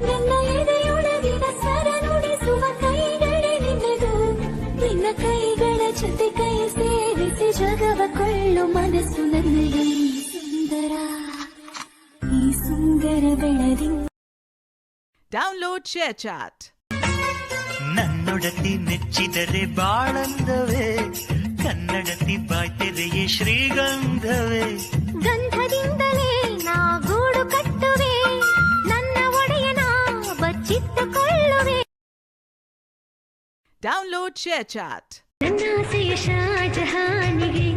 ನನ್ನ ಎದೆಯೊಳಗಿನ ಸ್ವರ ನುಡಿಸುವ ಕೈಗಳೇ ನಿನ್ನದು. ನಿನ್ನ ಕೈಗಳ ಜೊತೆ ಕೈ ಸೇರಿಸಿ ಜಗವ ಕೊಳ್ಳು ಮನಸ್ಸು ನನ್ನದು. ಈ ಸುಂದರ ಬೆಳದಿ. Download share chat. ನನ್ನೊಡತಿ ಮೆಚ್ಚಿದರೆ ಬಾಳಂದವೇ, ಕನ್ನಡತಿ ಬಾಯ್ತೆರೆಯೇ ಶ್ರೀಗಂಧವೇ. ಗಂಧದಿಂದಲೇ ನಾ ಗೂಡು ಕಟ್ಟುವೆ, ನನ್ನ ಒಡೆಯನ ಬಚ್ಚಿಟ್ಟುಕೊಳ್ಳುವೆ. Download share chat. ನನ್ನ ಆಸೆಯ ಶಾಜಹಾನಿಗೆ